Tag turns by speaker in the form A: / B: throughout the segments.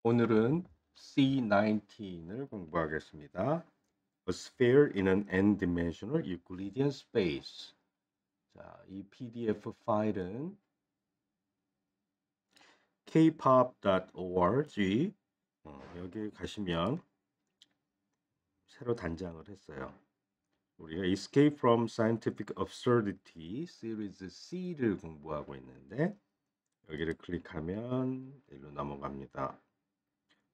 A: 오늘은 C19을 공부하겠습니다. A sphere in an n-dimensional Euclidean space. 자, 이 PDF 파일은 kpop.org 여기 가시면 새로 단장을 했어요. 우리가 Escape from Scientific Absurdity 시리즈 C를 공부하고 있는데 여기를 클릭하면 일로 넘어갑니다.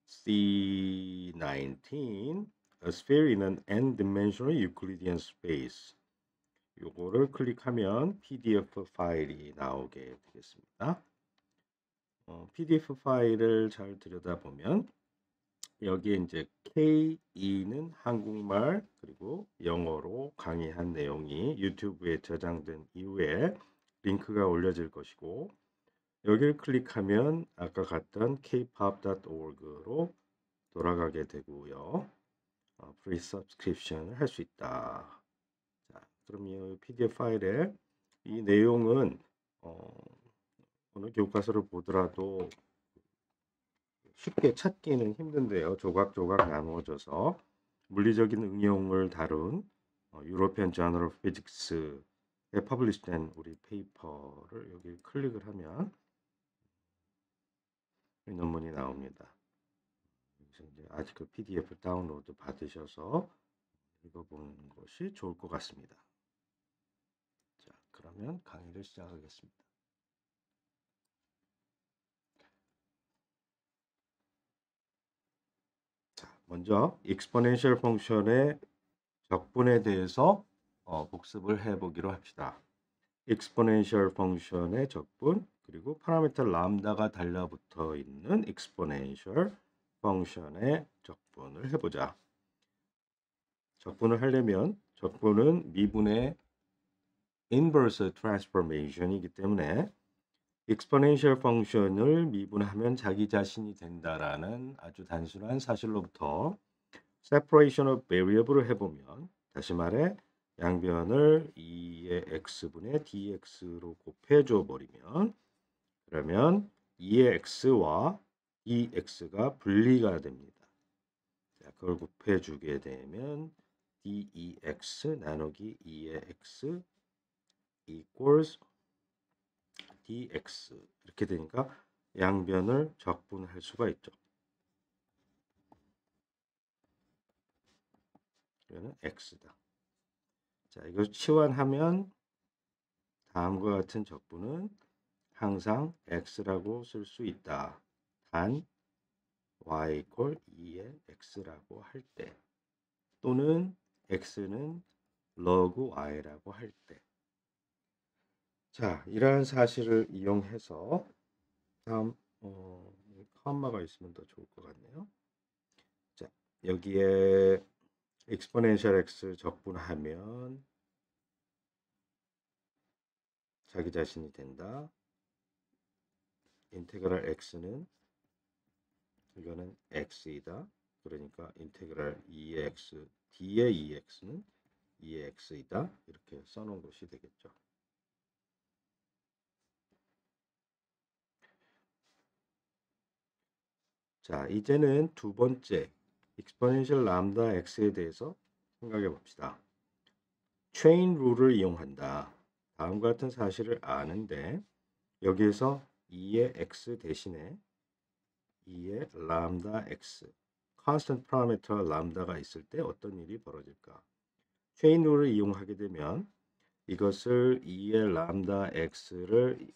A: C19 A sphere in an n-dimensional Euclidean space. 요거를 클릭하면 PDF 파일이 나오게 되겠습니다. PDF 파일을 잘 들여다보면 여기에 이제 K2는 한국말 그리고 영어로 강의한 내용이 유튜브에 저장된 이후에 링크가 올려질 것이고 여기를 클릭하면 아까 갔던 kpop.org로 돌아가게 되고요. 프리 서브스크립션을 할 수 있다. 자, 그럼 이 PDF 파일에 이 내용은 어느 교과서를 보더라도 쉽게 찾기는 힘든데요. 조각조각 나누어져서 물리적인 응용을 다룬 유로피안 저널 오브 피직스에 퍼블리시된 우리 페이퍼를 여기 클릭을 하면 이 논문이 나옵니다. 그래서 이제 아티클 PDF 다운로드 받으셔서 읽어보는 것이 좋을 것 같습니다. 자, 그러면 강의를 시작하겠습니다. 자, 먼저 exponential 펑션의 적분에 대해서 복습을 해보기로 합시다. exponential 펑션의 적분 그리고 파라미터 람다가 달라붙어 있는 exponential 펑션의 적분을 해보자. 적분을 하려면 적분은 미분의 inverse transformation이기 때문에 exponential 펑션을 미분하면 자기 자신이 된다라는 아주 단순한 사실로부터 separation of variable을 해보면 다시 말해 양변을 2의 x분의 dx로 곱해줘 버리면 그러면 2의 x와 dx가 분리가 됩니다. 자, 그걸 곱해주게 되면 dex 나누기 2의 x equals dx 이렇게 되니까 양변을 적분할 수가 있죠. 이거는 x다. 자, 이걸 치환하면 다음과 같은 적분은 항상 x라고 쓸 수 있다. 단 y equal 2의 x라고 할 때 또는 x는 log y라고 할 때. 자, 이러한 사실을 이용해서 다음 컴마가 있으면 더 좋을 것 같네요. 자, 여기에 exponential x 적분하면 자기 자신이 된다. 인테그랄 x는 이거는 x이다. 그러니까 인테그랄 2의 x d의 2x는 2의 x이다. 이렇게 써놓은 것이 되겠죠. 자, 이제는 두 번째 exponential lambda x에 대해서 생각해 봅시다. 체인 룰을 이용한다. 다음과 같은 사실을 아는데 여기에서 2의 x 대신에 2의 lambda x constant parameter lambda가 있을 때 어떤 일이 벌어질까? 체인 룰을 이용하게 되면 이것을 2의 lambda x를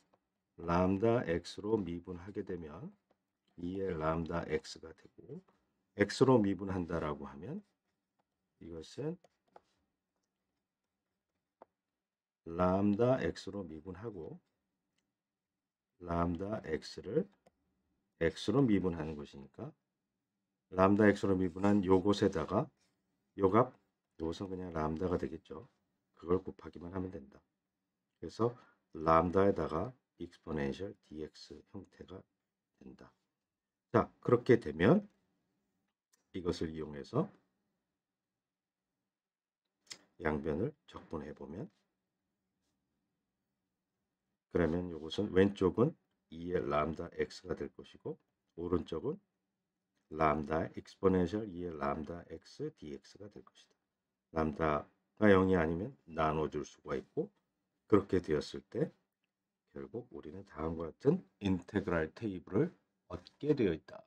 A: lambda x로 미분하게 되면 2의 lambda x가 되고 x로 미분한다라고 하면 이것은 lambda x로 미분하고 lambda x를 x로 미분하는 것이니까 lambda x로 미분한 요것에다가 요값 요것은 그냥 람다가 되겠죠. 그걸 곱하기만 하면 된다. 그래서 람다에다가 exponential dx 형태가 된다. 자, 그렇게 되면 이것을 이용해서 양변을 적분해 보면 그러면 이것은 왼쪽은 2의 람다 x가 될 것이고 오른쪽은 람다 exponential 2의 람다 x dx가 될 것이다. 람다가 0이 아니면 나눠줄 수가 있고, 그렇게 되었을 때 결국 우리는 다음과 같은 인테그랄 테이블을 얻게 되어 있다.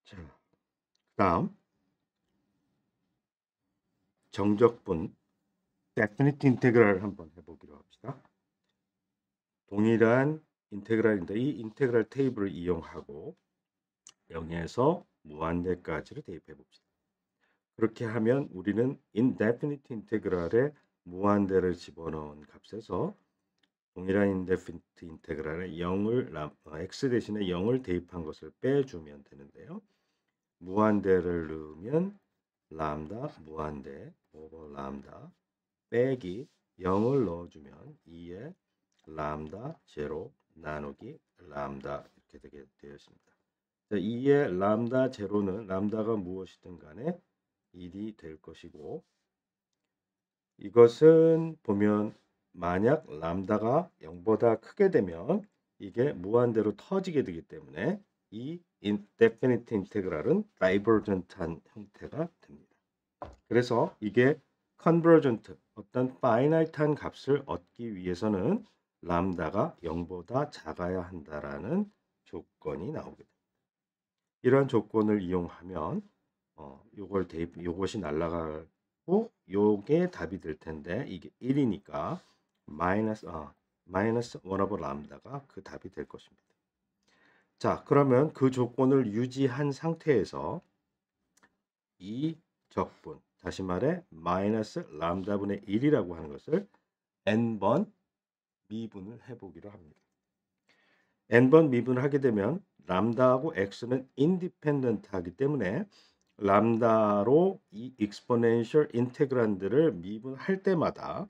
A: 자, 다음 정적분 definite 인테그랄을 한번 해보기로 합시다. 동일한 인테그랄인데 이 인테그랄 테이블을 이용하고 0에서 무한대까지를 대입해 봅시다. 그렇게 하면 우리는 indefinite 인테그랄에 무한대를 집어넣은 값에서 동일한 indefinite 인테그랄에 0을 x 대신에 0을 대입한 것을 빼주면 되는데요. 무한대를 넣으면 람다 무한대 오버 람다 빼기 0을 넣어주면 2의 람다 제로 나누기 람다 이렇게 되게 되어 있습니다. 2의 람다 제로는 람다가 무엇이든 간에 1이 될 것이고, 이것은 보면 만약 람다가 0보다 크게 되면 이게 무한대로 터지게 되기 때문에 이 indefinite 인테그랄은 divergent한 형태가 됩니다. 그래서 이게 convergent, 어떤 finite한 값을 얻기 위해서는 람다가 0보다 작아야 한다라는 조건이 나오게 됩니다. 이러한 조건을 이용하면 요것이 날아가고 요게 답이 될 텐데 이게 1이니까 마이너스 1 오버 람다가 그 답이 될 것입니다. 자, 그러면 그 조건을 유지한 상태에서 이 적분, 다시 말해 마이너스 람다분의 1이라고 하는 것을 n번 미분을 해보기로 합니다. n번 미분을 하게 되면 람다하고 x는 인디펜던트하기 때문에 람다로 이 exponential 인테그란드를 미분할 때마다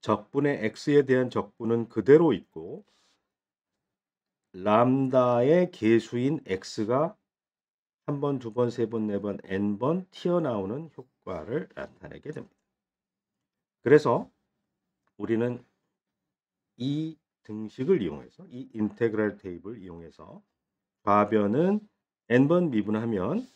A: 적분의 x에 대한 적분은 그대로 있고 람다의 계수인 x가 한 번, 두 번, 세 번, 네 번, n번 튀어나오는 효과를 나타내게 됩니다. 그래서 우리는 이 등식을 이용해서 이 인테그랄 테이블을 이용해서 좌변은 n번 미분하면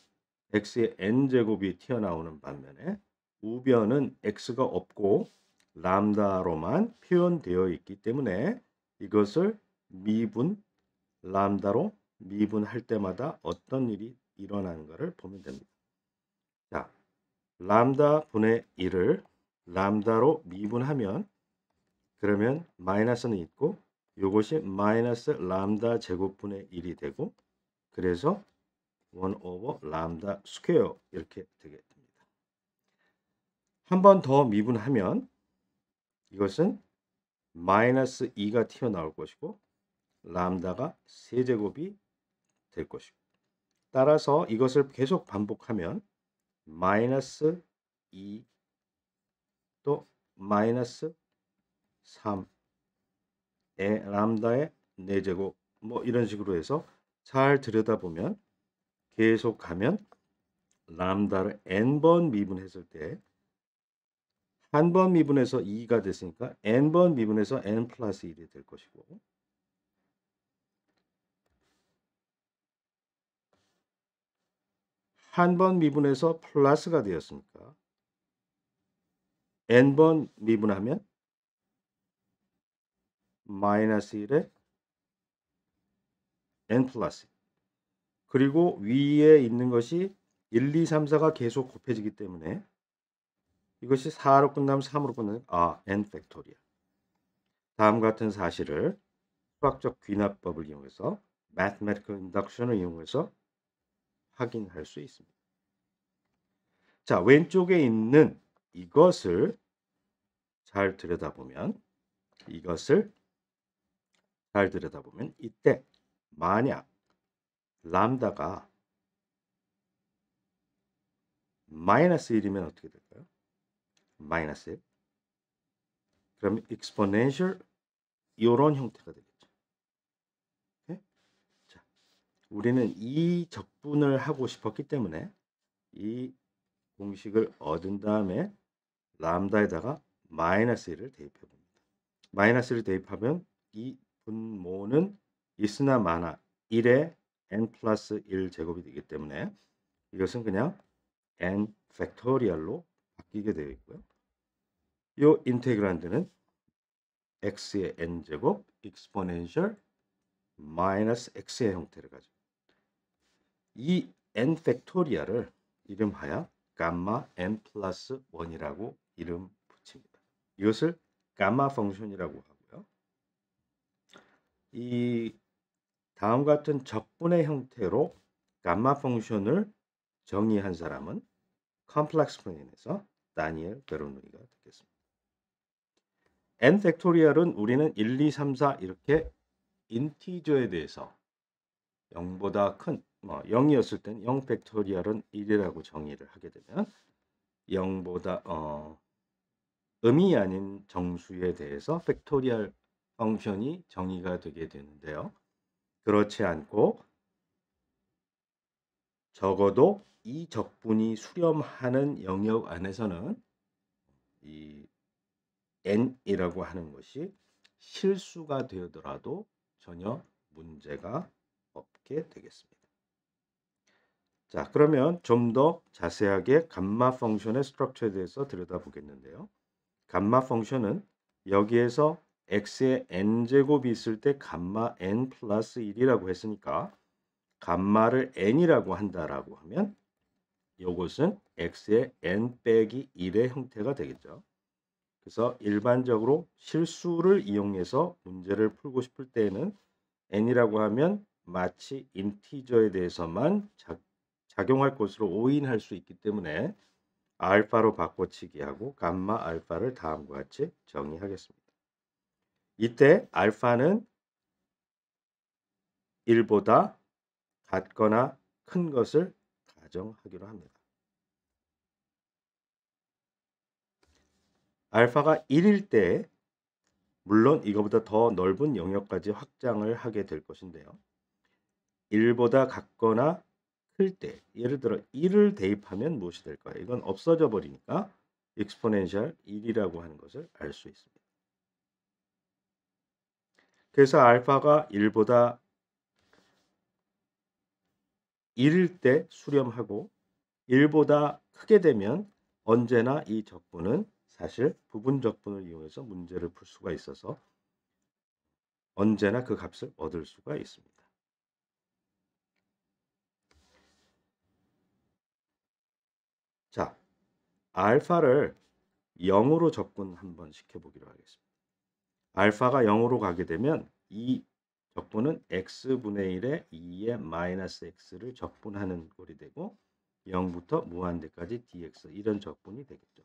A: x의 n제곱이 튀어나오는 반면에 우변은 x가 없고 람다로만 표현되어 있기 때문에 이것을 미분 람다로 미분할 때마다 어떤 일이 일어나는 것을 보면 됩니다. 자, 람다 분의 1을 람다로 미분하면 그러면 마이너스는 있고 이것이 마이너스 람다 제곱분의 1이 되고 그래서 1 오버 람다 스퀘어 이렇게 되게 됩니다. 한 번 더 미분하면 이것은 마이너스 2가 튀어나올 것이고 람다가 세제곱이 될 것이고 따라서 이것을 계속 반복하면 마이너스 2 또 마이너스 3의 람다의 4제곱 뭐 이런 식으로 해서 잘 들여다보면 계속 가면 람다를 n번 미분했을 때 한 번 미분해서 2가 됐으니까 n번 미분해서 n 플러스 1이 될 것이고 한 번 미분해서 플러스가 되었으니까 n번 미분하면 마이너스 1에 n 플러스 그리고 위에 있는 것이 1, 2, 3, 4가 계속 곱해지기 때문에 이것이 4로 끝나면 3으로 끝나는 n 팩토리얼. 다음 같은 사실을 수학적 귀납법을 이용해서 mathematical induction을 이용해서 확인할 수 있습니다. 자, 왼쪽에 있는 이것을 잘 들여다보면 이때 만약 람다가 마이너스 1이면 어떻게 될까요? 마이너스 1. 그러면 exponential 이런 형태가 되겠죠. 우리는 이 적분을 하고 싶었기 때문에 이 공식을 얻은 다음에 람다에다가 마이너스 1을 대입해 봅니다. 마이너스를 대입하면 이 분모는 있으나 마나 1에 n 플러스 1 제곱이 되기 때문에 이것은 그냥 n 팩토리얼로 바뀌게 되어 있고요. 이 인테그란드는 x의 n 제곱 exponential 마이너스 x의 형태를 가지고 이 n 팩토리얼을 이름하여 감마 n 플러스 1이라고 이름 붙입니다. 이것을 감마 펑션이라고 하고요. 이 다음 같은 적분의 형태로 감마 펑션을 정의한 사람은 컴플렉스 플레인에서 다니엘 베르누이가 되겠습니다. n 팩토리얼은 우리는 1, 2, 3, 4 이렇게 인티저에 대해서 0보다 큰 0이었을 땐 0 팩토리얼은 1이라고 정의를 하게 되면 0보다 음이 아닌 정수에 대해서 팩토리얼 펑션이 정의가 되게 되는데요. 그렇지 않고 적어도 이 적분이 수렴하는 영역 안에서는 이 n이라고 하는 것이 실수가 되더라도 전혀 문제가 없게 되겠습니다. 자, 그러면 좀 더 자세하게 감마 펑션의 스트럭처에 대해서 들여다보겠는데요. 감마 펑션은 여기에서 x의 n제곱이 있을 때 감마 n 플러스 1이라고 했으니까 감마를 n이라고 한다라고 하면 이것은 x의 n 빼기 1의 형태가 되겠죠. 그래서 일반적으로 실수를 이용해서 문제를 풀고 싶을 때에는 n이라고 하면 마치 인티저에 대해서만 작용할 것으로 오인할 수 있기 때문에 알파로 바꿔치기하고 감마 알파를 다음과 같이 정의하겠습니다. 이때 알파는 1보다 같거나 큰 것을 가정하기로 합니다. 알파가 1일 때 물론 이거보다 더 넓은 영역까지 확장을 하게 될 것인데요. 1보다 같거나 클 때 예를 들어 1을 대입하면 무엇이 될까요? 이건 없어져 버리니까 exponential 1이라고 하는 것을 알 수 있습니다. 그래서 알파가 1보다 1일 때 수렴하고 1보다 크게 되면 언제나 이 적분은 사실 부분 적분을 이용해서 문제를 풀 수가 있어서 언제나 그 값을 얻을 수가 있습니다. 자, 알파를 0으로 적분 한번 시켜보기로 하겠습니다. 알파가 0으로 가게 되면 이 적분은 x분의 1에 2의 마이너스 x를 적분하는 꼴이 되고 0부터 무한대까지 dx 이런 적분이 되겠죠.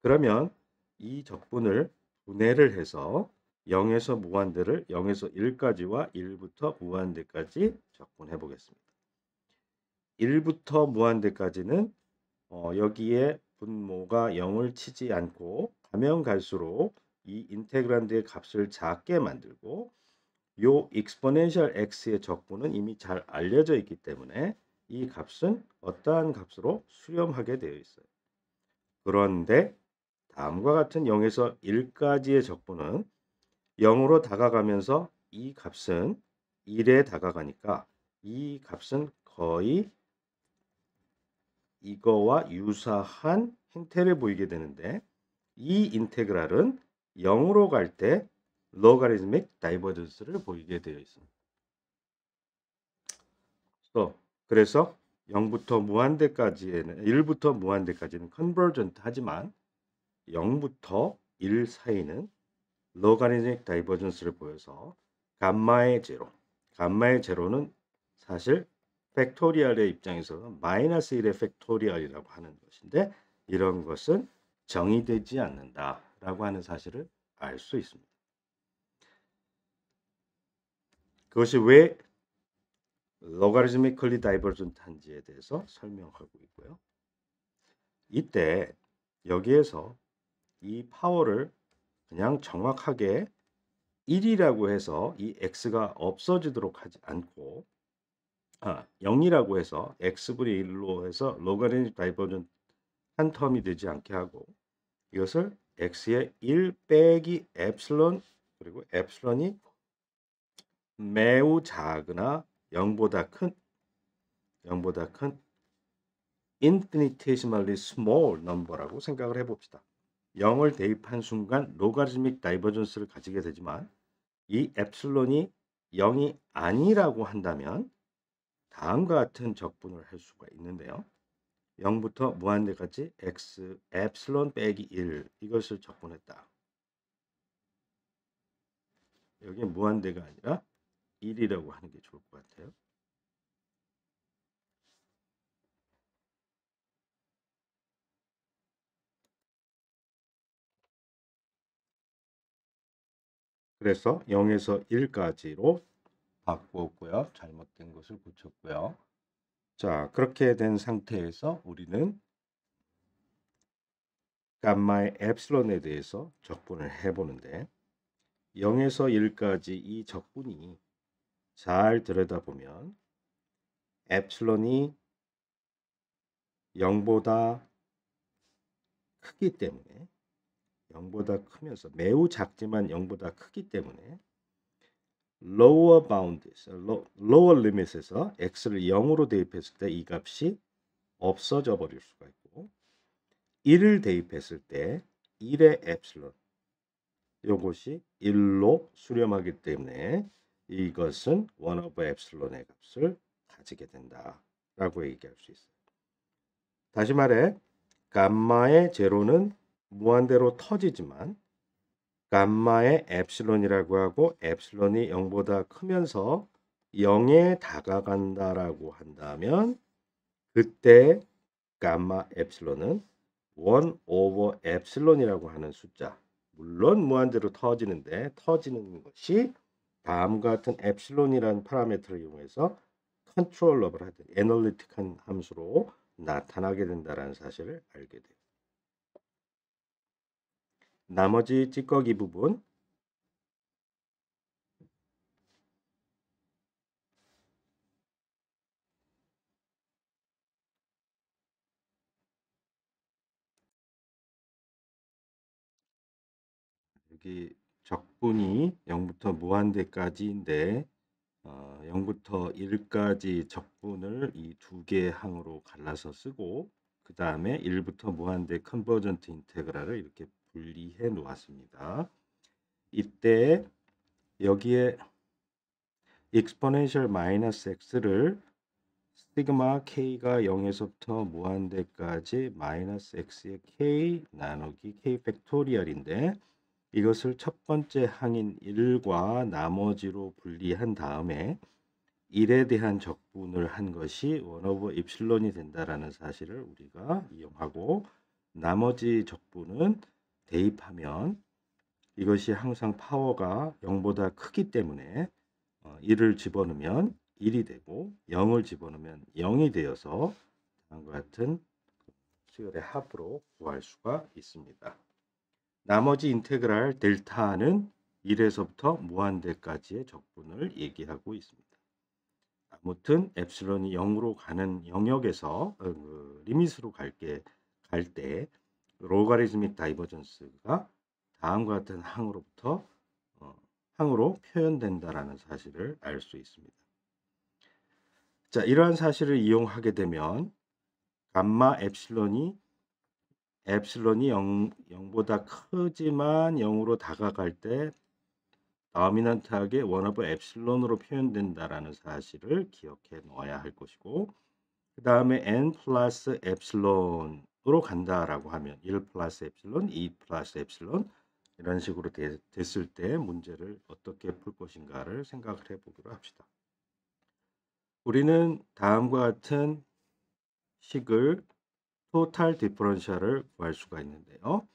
A: 그러면 이 적분을 분해를 해서 0에서 무한대를 0에서 1까지와 1부터 무한대까지 적분해 보겠습니다. 1부터 무한대까지는 여기에 분모가 0을 치지 않고 가면 갈수록 이 인테그란드의 값을 작게 만들고 요 exponential x의 적분은 이미 잘 알려져 있기 때문에 이 값은 어떠한 값으로 수렴하게 되어 있어요. 그런데 다음과 같은 0에서 1까지의 적분은 0으로 다가가면서 이 값은 1에 다가가니까 이 값은 거의 이거와 유사한 형태를 보이게 되는데 이 인테그랄은 0으로 갈 때 로가리즘믹 다이버전스를 보이게 되어 있습니다. 그래서 0부터 무한대까지는 1부터 무한대까지는 컨버전트 하지만 0부터 1 사이는 로가리즘믹 다이버전스를 보여서 감마의 제로는 사실 팩토리얼의 입장에서는 마이너스 1의 팩토리얼이라고 하는 것인데 이런 것은 정의되지 않는다라고 하는 사실을 알 수 있습니다. 그것이 왜 로가리즘미컬리 다이버전트한지에 대해서 설명하고 있고요. 이때 여기에서 이 파워를 그냥 정확하게 1이라고 해서 이 x가 없어지도록 하지 않고 0이라고 해서 x분의 1로 해서 로가리즘 다이버전 한 텀이 되지 않게 하고 이것을 x의 1 빼기 엡실론 그리고 엡실론이 매우 작으나 0보다 큰 infinitesimally small number라고 생각을 해봅시다. 0을 대입한 순간 로가리즘믹 다이버전스를 가지게 되지만 이 엡실론이 0이 아니라고 한다면 다음과 같은 적분을 할 수가 있는데요. 0부터 무한대까지 x 엡실론 빼기 1 이것을 적분했다. 여기 무한대가 아니라 1이라고 하는 게 좋을 것 같아요. 그래서 0에서 1까지로 바꾸었고요. 잘못된 것을 고쳤고요. 자, 그렇게 된 상태에서 우리는 감마의 엡실론에 대해서 적분을 해보는데 0에서 1까지 이 적분이 잘 들여다보면 엡실론이 0보다 크기 때문에 0보다 크면서 매우 작지만 0보다 크기 때문에 lower bound에서 lower limit에서 x를 0으로 대입했을 때 이 값이 없어져 버릴 수가 있고 1을 대입했을 때 1의 엡실론 이것이 1로 수렴하기 때문에 이것은 1 over 엡실론의 값을 가지게 된다라고 얘기할 수 있어요. 다시 말해 감마의 제로는 무한대로 터지지만 감마의 엡실론이라고 하고 엡실론이 0보다 크면서 0에 다가간다라고 한다면 그때 감마 엡실론은 1 over 엡실론이라고 하는 숫자 물론 무한대로 터지는데 터지는 것이 다음과 같은 엡실론이라는 파라미터를 이용해서 컨트롤러블 하든 애널리틱한 함수로 나타나게 된다는 사실을 알게 돼요. 나머지 찌꺼기 부분 여기 적분이 0부터 무한대까지인데 0부터 1까지 적분을 이 두 개의 항으로 갈라서 쓰고 그 다음에 1부터 무한대 컨버전트 인테그랄을 이렇게 분리해 놓았습니다. 이때 여기에 exponential 마이너스 x를 시그마 k가 0에서부터 무한대까지 마이너스 x의 k 나누기 k 팩토리얼인데 이것을 첫 번째 항인 1과 나머지로 분리한 다음에 1에 대한 적분을 한 것이 1 over 입실론이 된다라는 사실을 우리가 이용하고 나머지 적분은 대입하면 이것이 항상 파워가 0보다 크기 때문에 1을 집어넣으면 1이 되고 0을 집어넣으면 0이 되어서 다음과 같은 수열의 합으로 구할 수가 있습니다. 나머지 인테그랄 델타는 1에서부터 무한대까지의 적분을 얘기하고 있습니다. 아무튼 엡실론이 0으로 가는 영역에서 리밋으로 갈 때 로가리즘믹 다이버전스가 다음과 같은 항으로부터 항으로 표현된다라는 사실을 알 수 있습니다. 자, 이러한 사실을 이용하게 되면 감마 엡실론이 0보다 크지만 0으로 다가갈 때 다미넌트하게 1 over 엡실론으로 표현된다라는 사실을 기억해 놓아야 할 것이고 그 다음에 n 플러스 엡실론으로 간다라고 하면 1 플러스 엡실론, 2 플러스 엡실론 이런 식으로 됐을 때 문제를 어떻게 풀 것인가를 생각을 해보기로 합시다. 우리는 다음과 같은 식을 토탈 디퍼런셜을 구할 수가 있는데요.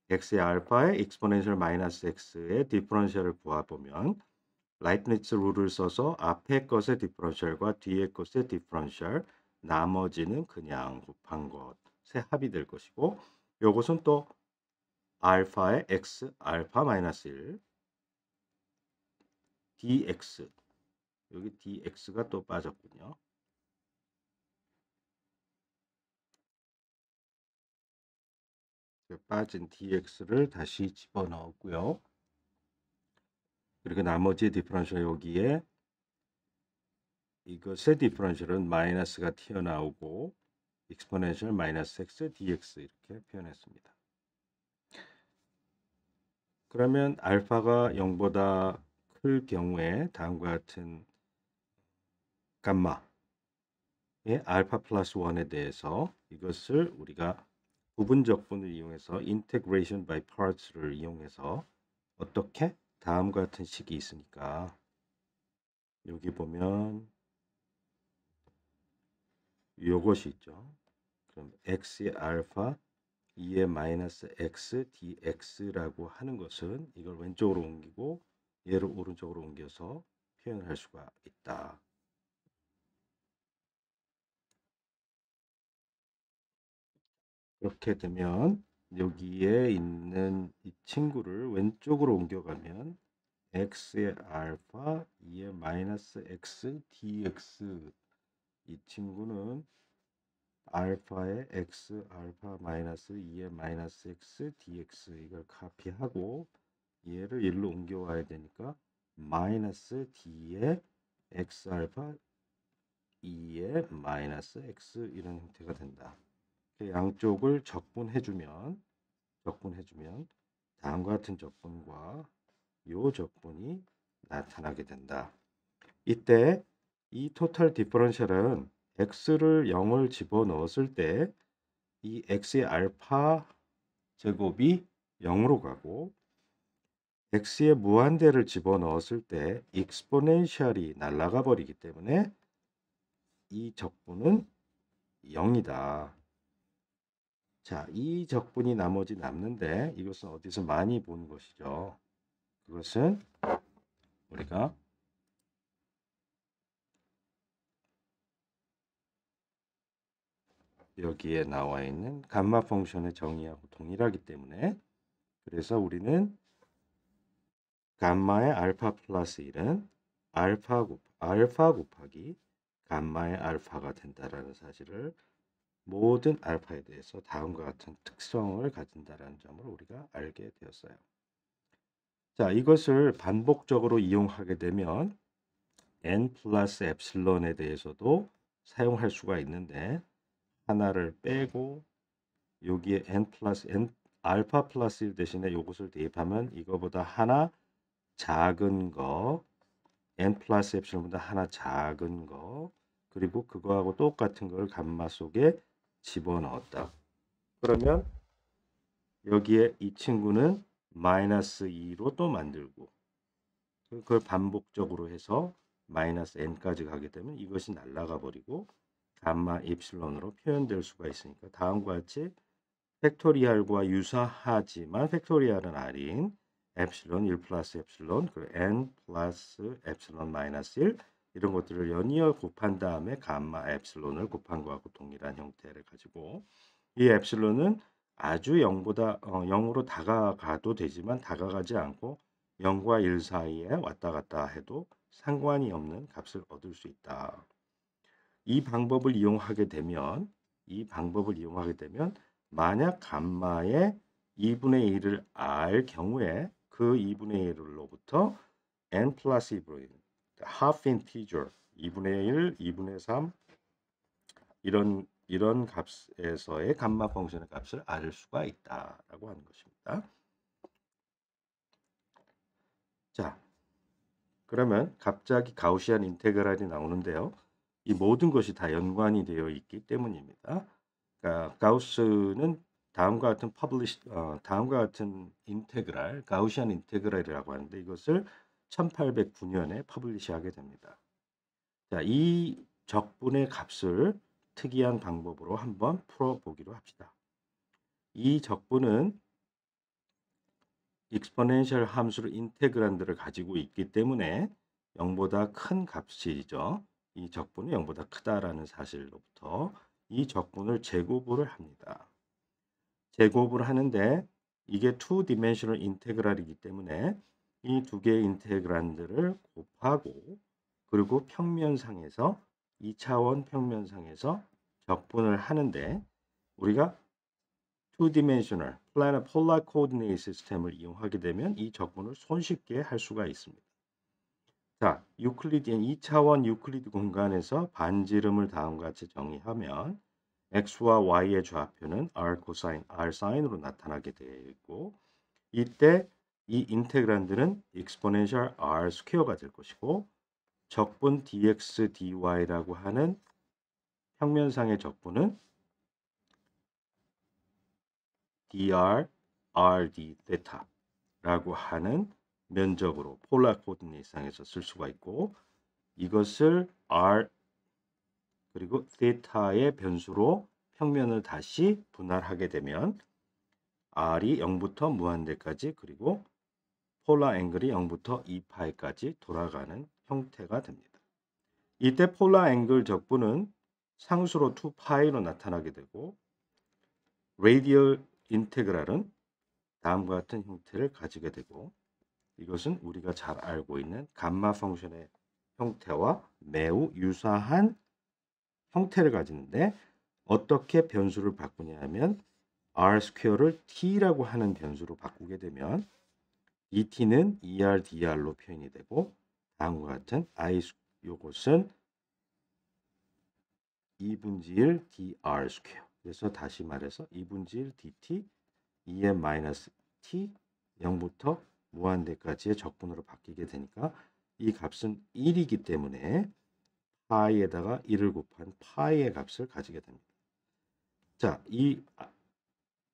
A: x의 알파의 익스포넨셜 마이너스 x의 디퍼런셜을 구해보면 라이프니츠 룰을 써서 앞에 것의 디퍼런셜과 뒤에 것의 디퍼런셜 나머지는 그냥 곱한 것의 합이 될 것이고 이것은 또 알파의 x 알파 마이너스 1 dx 여기 dx가 또 빠졌군요. 빠진 dx를 다시 집어넣었고요. 그리고 나머지 디퍼런셜 여기에 이것의 디퍼런셜은 마이너스가 튀어나오고 exponential 마이너스 x dx 이렇게 표현했습니다. 그러면 알파가 0보다 클 경우에 다음과 같은 감마의 알파 플러스 1에 대해서 이것을 우리가 부분적분을 이용해서 integration by parts를 이용해서 어떻게 다음과 같은 식이 있으니까 여기 보면 요것이 있죠. 그럼 x의 알파 2의 마이너스 x dx라고 하는 것은 이걸 왼쪽으로 옮기고 얘를 오른쪽으로 옮겨서 표현할 수가 있다. 그렇게 되면 여기에 있는 이 친구를 왼쪽으로 옮겨가면 x의 알파 2의 마이너스 x dx 이 친구는 알파의 x 알파 마이너스 2의 마이너스 x dx 이걸 카피하고 얘를 일로 옮겨와야 되니까 마이너스 d의 x 알파 2의 마이너스 x 이런 형태가 된다. 양쪽을 적분해주면 다음과 같은 적분과 요 적분이 나타나게 된다. 이때 이 토탈 디퍼런셜은 x를 0을 집어넣었을 때 이 x의 알파 제곱이 0으로 가고 x의 무한대를 집어넣었을 때 익스포넨셜이 날아가 버리기 때문에 이 적분은 0이다. 자, 이 적분이 나머지 남는데 이것은 어디서 많이 본 것이죠. 그것은 우리가 여기에 나와 있는 감마 펑션의 정의하고 동일하기 때문에 그래서 우리는 감마의 알파 플러스 1은 알파 곱하기 감마의 알파가 된다라는 사실을 모든 알파에 대해서 다음과 같은 특성을 가진다라는 점을 우리가 알게 되었어요. 자, 이것을 반복적으로 이용하게 되면 n 플러스 엡실론에 대해서도 사용할 수가 있는데 하나를 빼고 여기에 n 플러스 n 알파 플러스 1 대신에 이것을 대입하면 이거보다 하나 작은 거 n 플러스 엡실론보다 하나 작은 거 그리고 그거하고 똑같은 걸 감마 속에 집어넣었다. 그러면 여기에 이 친구는 마이너스 2로 또 만들고 그걸 반복적으로 해서 마이너스 n까지 가게 되면 이것이 날아가 버리고 감마 엡실론으로 표현될 수가 있으니까 다음과 같이 팩토리얼과 유사하지만 팩토리얼은 아닌 엡실론 1 플러스 엡실론 그리고 n 플러스 엡실론 마이너스 1 이런 것들을 연이어 곱한 다음에 감마 엡실론을 곱한 것하고 동일한 형태를 가지고 이 엡실론은 아주 0으로 다가가도 되지만 다가가지 않고 0과 1 사이에 왔다 갔다 해도 상관이 없는 값을 얻을 수 있다. 이 방법을 이용하게 되면 만약 감마의 2분의 1을 알 경우에 그 2분의 1로부터 n 플러스 2분의 1 half integer 2분의 1, 2분의 3 이런 값에서의 감마 펑션의 값을 알 수가 있다라고 하는 것입니다. 자, 그러면 갑자기 가우시안 인테그랄이 나오는데요. 이 모든 것이 다 연관이 되어 있기 때문입니다. 그러니까 가우스는 다음과 같은 인테그랄, 가우시안 인테그랄이라고 하는데 이것을 1809년에 퍼블리시하게 됩니다. 자, 이 적분의 값을 특이한 방법으로 한번 풀어보기로 합시다. 이 적분은 익스포넨셜 함수를 인테그란드를 가지고 있기 때문에 0보다 큰 값이죠. 이 적분이 0보다 크다라는 사실로부터 이 적분을 제곱을 합니다. 제곱을 하는데 이게 2디멘셔널 인테그랄이기 때문에 이 두 개의 인테그란드를 곱하고 그리고 평면상에서 2차원 평면상에서 적분을 하는데 우리가 2dimensional planar polar coordinate 시스템을 이용하게 되면 이 적분을 손쉽게 할 수가 있습니다. 자, 유클리디안 2차원 유클리드 공간에서 반지름을 다음과 같이 정의하면 x와 y의 좌표는 r 코사인, r 사인으로 나타나게 되어 있고 이때 이 인테그란드는 exponential r 스퀘어가 될 것이고 적분 dx, dy라고 하는 평면상의 적분은 dr, rd, θ라고 하는 면적으로 폴라 코디네이트상에서 쓸 수가 있고 이것을 r 그리고 θ의 변수로 평면을 다시 분할하게 되면 r이 0부터 무한대까지 그리고 폴라 앵글이 0부터 2파이까지 돌아가는 형태가 됩니다. 이때 폴라 앵글 적분은 상수로 2파이로 나타나게 되고 레디얼 인테그랄은 다음과 같은 형태를 가지게 되고 이것은 우리가 잘 알고 있는 감마 펑션의 형태와 매우 유사한 형태를 가지는데 어떻게 변수를 바꾸냐 하면 r 스퀘어를 t라고 하는 변수로 바꾸게 되면 이 t는 dr로 표현이 되고 다음과 같은 요것은 2분의 1 dr 스퀘어. 그래서 다시 말해서 2분의 1 dt 2n 마이너스 t 0부터 무한대까지의 적분으로 바뀌게 되니까 이 값은 1이기 때문에 파이에다가 1을 곱한 파이의 값을 가지게 됩니다. 자, 이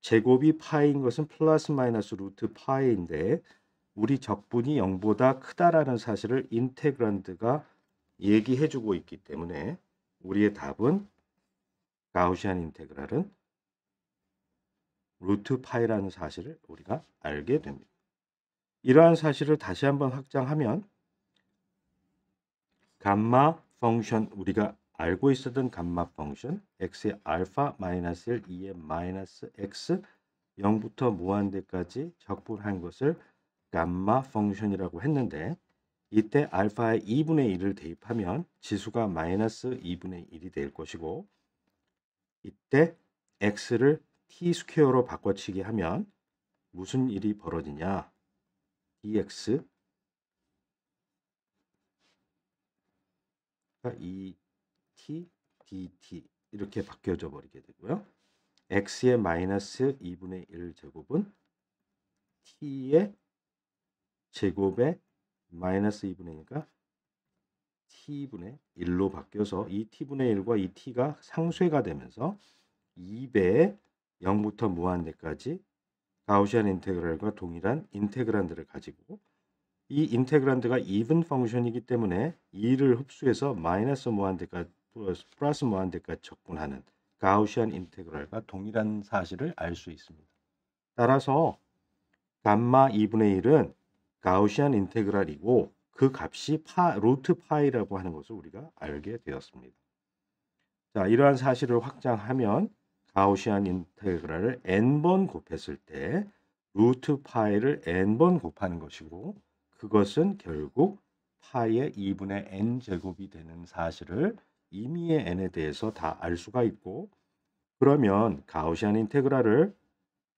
A: 제곱이 파이인 것은 플러스 마이너스 루트 파이인데 우리 적분이 0보다 크다라는 사실을 인테그란드가 얘기해주고 있기 때문에 우리의 답은 가우시안 인테그랄은 루트 파이라는 사실을 우리가 알게 됩니다. 이러한 사실을 다시 한번 확장하면 감마 펑션 우리가 알고 있었던 감마 펑션 x의 알파 마이너스 1, 2의 마이너스 x 0부터 무한대까지 적분한 것을 감마 펑션이라고 했는데 이때 알파의 2분의 1을 대입하면 지수가 마이너스 2분의 1이 될 것이고 이때 x를 t 스퀘어로 바꿔치기 하면 무슨 일이 벌어지냐 dx 2t dt 이렇게 바뀌어져 버리게 되고요. x의 마이너스 2분의 1 제곱은 t의 제곱에 마이너스 2분의 1이니까 t분의 1로 바뀌어서 이 t분의 1과 이 t가 상쇄가 되면서 2배의 0부터 무한대까지 가우시안 인테그랄과 동일한 인테그란드를 가지고 이 인테그란드가 이븐 펑션이기 때문에 2를 흡수해서 마이너스 무한대까지 플러스 무한대까지 적분하는 가우시안 인테그랄과 동일한 사실을 알 수 있습니다. 따라서 감마 2분의 1은 가우시안 인테그랄이고 그 값이 루트 파이라고 하는 것을 우리가 알게 되었습니다. 자, 이러한 사실을 확장하면 가우시안 인테그랄을 n번 곱했을 때 루트 파이를 n번 곱하는 것이고 그것은 결국 파이의 2분의 n 제곱이 되는 사실을 임의의 n에 대해서 다 알 수가 있고 그러면 가우시안 인테그랄을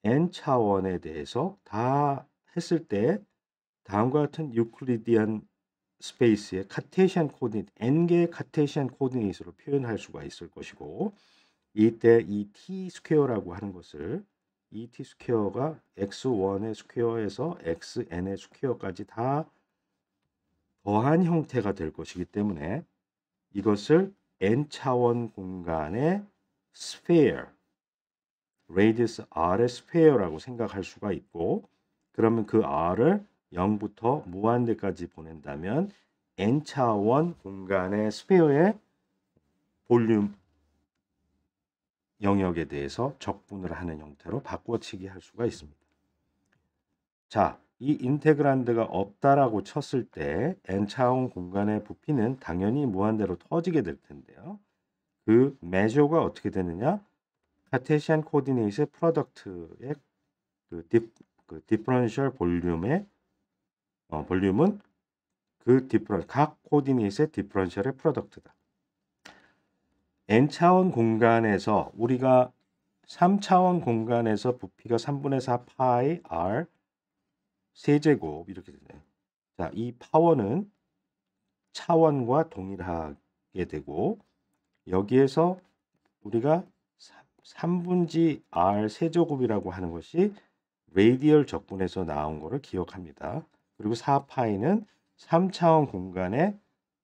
A: n 차원에 대해서 다 했을 때 다음과 같은 유클리디안 스페이스의 카테시안 코디네이트 n개의 카테시안 코디네이트로 표현할 수가 있을 것이고 이때 이 t 스퀘어라고 하는 것을 이 t 스퀘어가 x1의 스퀘어에서 xn의 스퀘어까지 다 더한 형태가 될 것이기 때문에 이것을 n차원 공간의 sphere, radius r의 sphere라고 생각할 수가 있고 그러면 그 r을 0부터 무한대까지 보낸다면 n차원 공간의 스페어의 볼륨 영역에 대해서 적분을 하는 형태로 바꿔치기 할 수가 있습니다. 자, 이 인테그란드가 없다라고 쳤을 때 n차원 공간의 부피는 당연히 무한대로 터지게 될 텐데요. 그 메저가 어떻게 되느냐? 카테시안 코디네이트의 프로덕트의 그 디퍼런셜 볼륨의 볼륨은 각 코디네이트의 디퍼런셜의 프로덕트다. n차원 공간에서 우리가 3차원 공간에서 부피가 3분의 4 파이 r 세제곱 이렇게 되네요. 자, 이 파워는 차원과 동일하게 되고 여기에서 우리가 3분지 r 세제곱이라고 하는 것이 레디얼 적분에서 나온 거를 기억합니다. 그리고 4파이는 3차원 공간의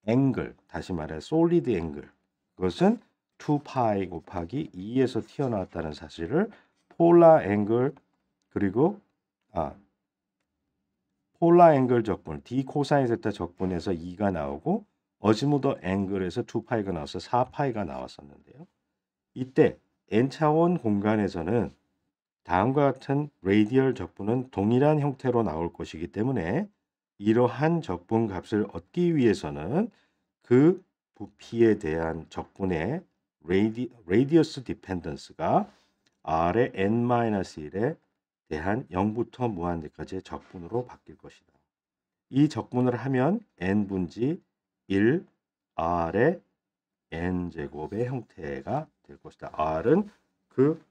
A: 앵글, 다시 말해 솔리드 앵글. 그것은 2파이 곱하기 2에서 튀어나왔다는 사실을 폴라 앵글 그리고 폴라 앵글 적분, d 코사인 세타 적분에서 2가 나오고 어지무더 앵글에서 2파이가 나와서 4파이가 나왔었는데요. 이때 n차원 공간에서는 다음과 같은 레디얼 적분은 동일한 형태로 나올 것이기 때문에 이러한 적분 값을 얻기 위해서는 그 부피에 대한 적분의 레디어스 디펜던스가 r의 n-1에 대한 0부터 무한대까지의 적분으로 바뀔 것이다. 이 적분을 하면 n분지 1 r의 n제곱의 형태가 될 것이다. r은 그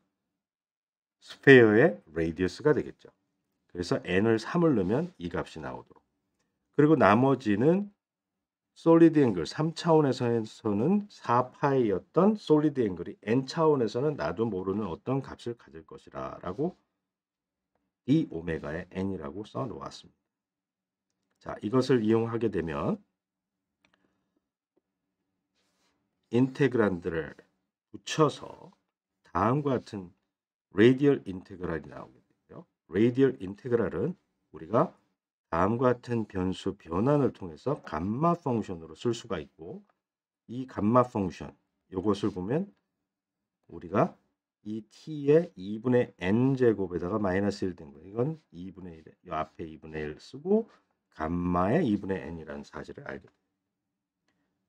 A: 스페어의 레디어스가 되겠죠. 그래서 n을 3을 넣으면 이 값이 나오도록. 그리고 나머지는 솔리드 앵글 3차원에서는 4파이였던 솔리드 앵글이 n차원에서는 나도 모르는 어떤 값을 가질 것이라 라고 이 오메가의 n이라고 써 놓았습니다. 자, 이것을 이용하게 되면 인테그란드를 붙여서 다음과 같은 레디얼 인테그랄이 나오게 되고요. 레디얼 인테그랄은 우리가 다음과 같은 변수 변환을 통해서 감마 펑션으로 쓸 수가 있고 이 감마 펑션 이것을 보면 우리가 이 t의 2분의 n제곱에다가 마이너스 1 된 거 이건 2분의 1, 이 앞에 2분의 1 쓰고 감마의 2분의 n이라는 사실을 알게 돼요.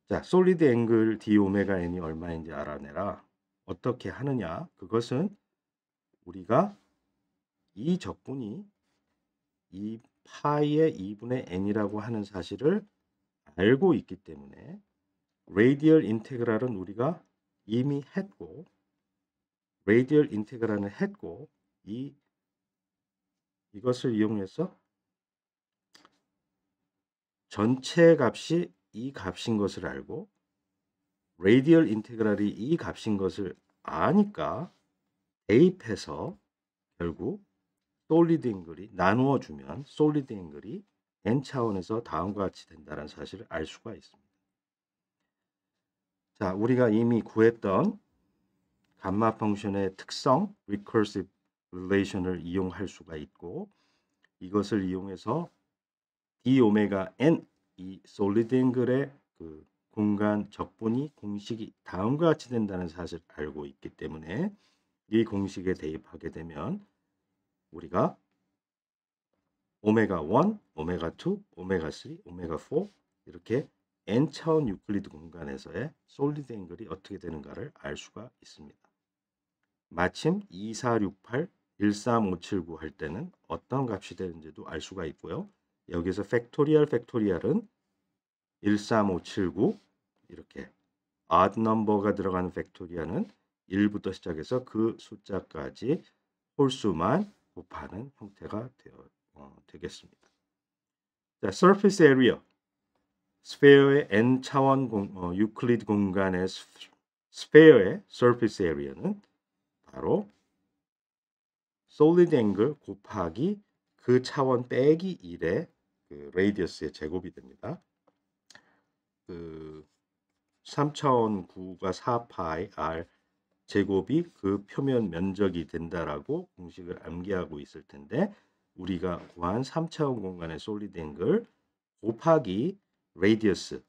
A: 자, 솔리드 앵글 d 오메가 n이 얼마인지 알아내라. 어떻게 하느냐? 그것은 우리가 이 적분이 이 파이의 2분의 n이라고 하는 사실을 알고 있기 때문에 레디얼 인테그랄은 우리가 이미 했고 레디얼 인테그랄은 했고 이것을 이용해서 전체 값이 이 값인 것을 알고 레디얼 인테그랄이 이 값인 것을 아니까 대입해서 결국 솔리드 앵글이 나누어 주면 솔리드 앵글이 n차원에서 다음과 같이 된다는 사실을 알 수가 있습니다. 자, 우리가 이미 구했던 감마 펑션의 특성 recursive relation을 이용할 수가 있고 이것을 이용해서 d 오메가 n 이 솔리드 앵글의 그 공간 적분이 공식이 다음과 같이 된다는 사실을 알고 있기 때문에 이 공식에 대입하게 되면 우리가 오메가 1, 오메가 2, 오메가 3, 오메가 4 이렇게 n차원 유클리드 공간에서의 솔리드 앵글이 어떻게 되는가를 알 수가 있습니다. 마침 2468, 13579 할 때는 어떤 값이 되는지도 알 수가 있고요. 여기서 팩토리얼은 13579 이렇게 odd number가 들어가는 팩토리얼은 1부터 시작해서 그 숫자까지 홀수만 곱하는 형태가 되겠습니다. 자, surface area 스페어의 n차원 유클리드 공간의 스페어의 surface area는 바로 solid angle 곱하기 그 차원 빼기 1의 그 레디어스의 제곱이 됩니다. 그 3차원 9가 4파이 r 제곱이 그 표면 면적이 된다라고 공식을 암기하고 있을 텐데 우리가 구한 3차원 공간의 솔리드 앵글 곱하기 레디어스의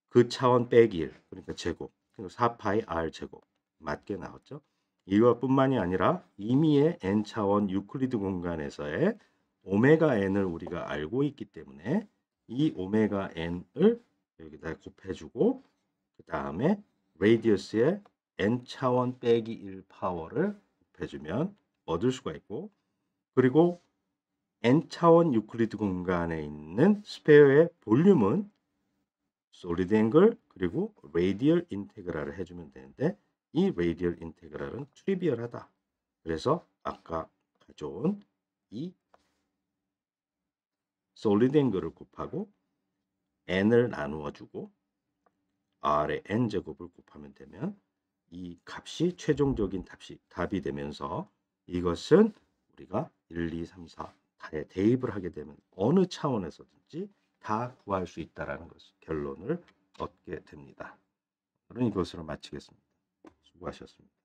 A: 그 차원 빼기 1 그러니까 제곱 그리고 4파이 r 제곱 맞게 나왔죠. 이것뿐만이 아니라 이미의 n차원 유클리드 공간에서의 오메가 n을 우리가 알고 있기 때문에 이 오메가 n을 여기다 곱해주고 그 다음에 레디어스의 n차원 빼기 1 파워를 곱해주면 얻을 수가 있고 그리고 n차원 유클리드 공간에 있는 스페어의 볼륨은 솔리드 앵글 그리고 레디얼 인테그랄을 해주면 되는데 이 레디얼 인테그랄은 트리비얼하다. 그래서 아까 가져온 이 솔리드 앵글을 곱하고 n을 나누어 주고 r의 n제곱을 곱하면 되면 이 값이 최종적인 답이 되면서 이것은 우리가 1, 2, 3, 4에 대입을 하게 되면 어느 차원에서든지 다 구할 수 있다라는 것을 결론을 얻게 됩니다. 오늘은 이것으로 마치겠습니다. 수고하셨습니다.